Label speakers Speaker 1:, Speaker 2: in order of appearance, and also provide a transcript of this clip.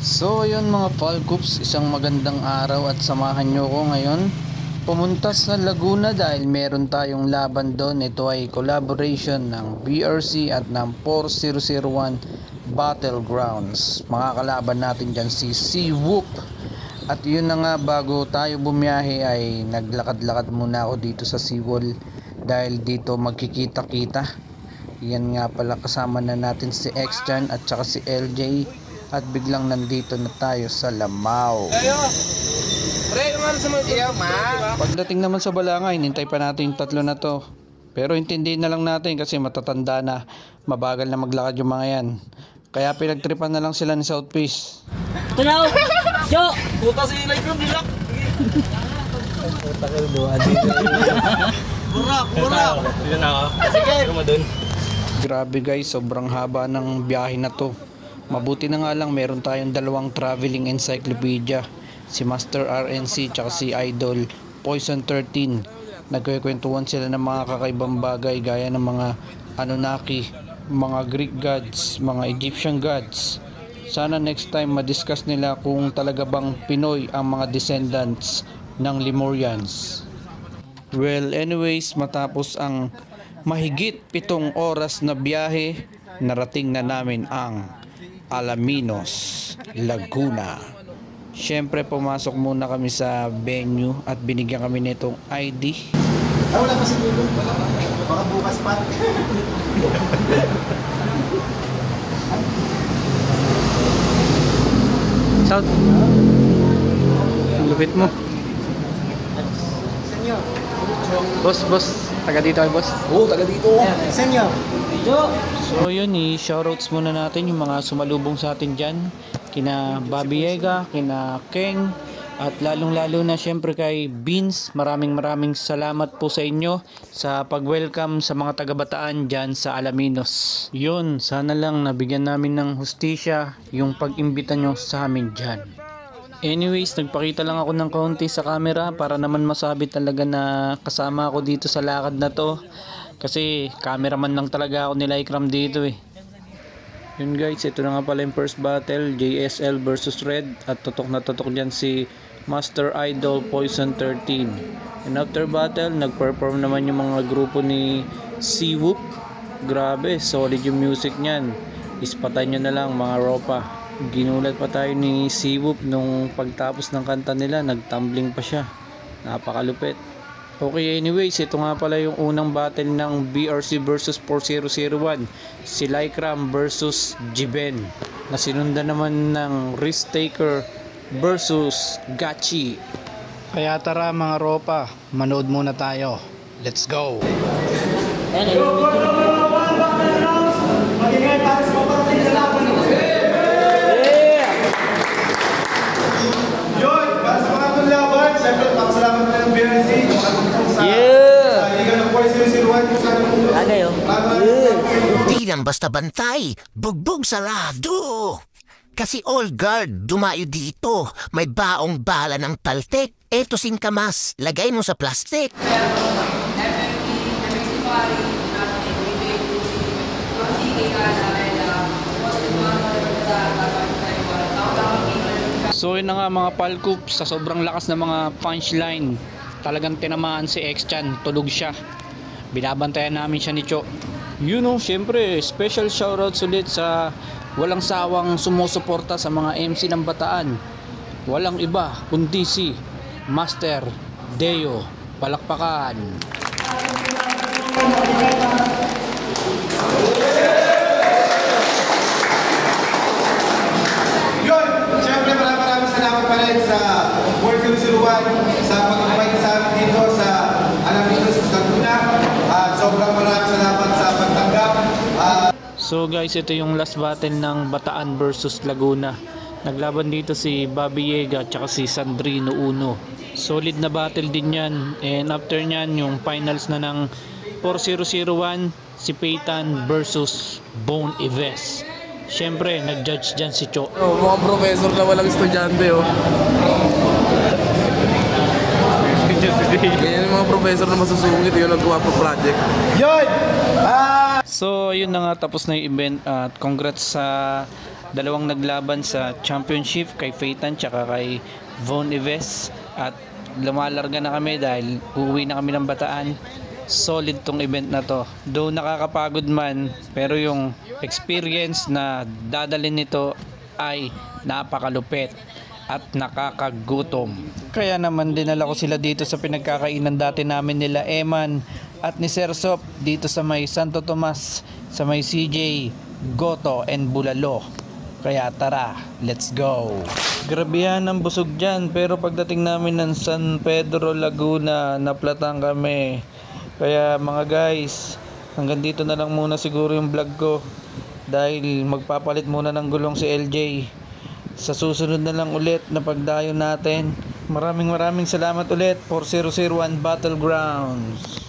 Speaker 1: So yun mga Falcoops, isang magandang araw at samahan nyo ko ngayon pumunta sa Laguna dahil meron tayong laban doon. Ito ay collaboration ng BRC at ng 4001 Battlegrounds. Mga kalaban natin dyan si Seawhoop. At yun na nga, bago tayo bumiyahe ay naglakad-lakad muna ako dito sa Seawall dahil dito magkikita-kita. Yan nga pala, kasama na natin si X-Chan at saka si LJ. At biglang nandito na tayo sa Lamao. Pagdating naman sa Balangay, hinintay pa natin yung tatlo na to. Pero intindihin na lang natin kasi matatanda na, mabagal na maglakad yung mga yan. Kaya pinagtripan na lang sila ni South Peace.
Speaker 2: Ito na! Yo!
Speaker 3: Puta si Light Room, nilak!
Speaker 1: Puta ka doon.
Speaker 3: Burak! Dito na ako. Sige! Pero dun.
Speaker 1: Grabe guys, sobrang haba ng biyahe na to. Mabuti na nga lang meron tayong dalawang traveling encyclopedia, si Master RNC tsaka si Idol Poison 13. Nagkukwentuhan sila ng mga kakaibang bagay gaya ng mga Anunnaki, mga Greek gods, mga Egyptian gods. Sana next time madiscuss nila kung talaga bang Pinoy ang mga descendants ng Lemurians. Well, anyways, matapos ang mahigit 7 oras na biyahe, narating na namin ang Alaminos, Laguna. Siyempre pumasok muna kami sa venue at binigyan kami nitong ID.
Speaker 4: Wala pa siguro. Baka bukas pa.
Speaker 1: South. Lupit mo. Boss. Taga dito ay boss.
Speaker 4: Oo, taga dito. Senyo.
Speaker 1: So yun, i-shoutouts muna natin yung mga sumalubong sa atin dyan. Kina Bobby Yega, kina Keng, at lalong-lalo na syempre kay Beans. Maraming salamat po sa inyo sa pag-welcome sa mga taga-Bataan dyan sa Alaminos. Yun, sana lang nabigyan namin ng hustisya yung pag-imbita nyo sa amin dyan. Anyways, nagpakita lang ako ng kaunti sa camera para naman masabi talaga na kasama ako dito sa lakad na to. Kasi cameraman lang talaga ako nila Ikram dito eh. Yun guys, ito na nga pala yung first battle, JSL versus Red. At tutok na tutok dyan si Master Idol Poison 13. And after battle, nag-perform naman yung mga grupo ni Seawhoop. Grabe, solid yung music nyan. Ispatan nyo na lang mga ropa. Ginulat pa tayo ni Seawhoop nung pagtapos ng kanta nila, nagtumbling pa siya. Napakalupit. Okay, anyways, ito nga pala yung unang battle ng BRC versus 4001, si Lycram versus Jiben, na sinundan naman ng Risk Taker versus Gachi. Kaya tara mga ropa, manood muna tayo. Let's go!
Speaker 4: Yun, para sa mga tulaban, siyempre, pakasalamat na ng BRC.
Speaker 2: Ano yun?
Speaker 5: Di lang basta bantay, bugbog sarado. Kasi all guard, dumayo dito. May baong bala ng paltek. Eto singkamas, lagay mo sa plastic.
Speaker 1: So yun na nga mga Falcoops, sa sobrang lakas ng mga punchline, talagang tinamaan si X-Chan, tulog siya. Binabantayan namin siya ni Cho. You know, syempre, special shoutouts ulit sa walang sawang sumusuporta sa mga MC ng Bataan. Walang iba kundi si Master Deo. Palakpakan.
Speaker 4: Yun, siyempre, maraming salamat pa rin sa World Siluwan sa pag-invite sa amin dito sa Alaminos, Laguna. Sobrang maraming salamat sa pagtanggap.
Speaker 1: So guys, ito yung last battle ng Bataan versus Laguna. Naglaban dito si Bobby Yega at si Sandrino Uno. Solid na battle din yan. And after nyan, yung finals na ng 4001, si Peyton versus Bone Ives. Siyempre, nag-judge dyan si Cho.
Speaker 3: Mga professor na walang estudyante oh. Ganyan yung mga professor na masusungit yung naggawa pa project.
Speaker 4: Yun!
Speaker 1: So, yun na nga, tapos na yung event at congrats sa dalawang naglaban sa championship kay Feitan tsaka kay Von Ives, at lumalarga na kami dahil uuwi na kami ng Bataan. Solid tong event na to, though nakakapagod man, pero yung experience na dadalhin nito ay napakalupit at nakakagutom. Kaya naman dinala ko sila dito sa pinagkakainan dati namin nila Eman at ni Sir Sop dito sa may Santo Tomas, sa may CJ, Goto and Bulalo. Kaya tara, let's go! Grabehan ang busog dyan, pero pagdating namin ng San Pedro, Laguna, naplatan kami. Kaya mga guys, hanggang dito na lang muna siguro yung vlog ko dahil magpapalit muna ng gulong si LJ. Sa susunod na lang ulit na pagdayo natin. Maraming salamat ulit for 001 Battlegrounds.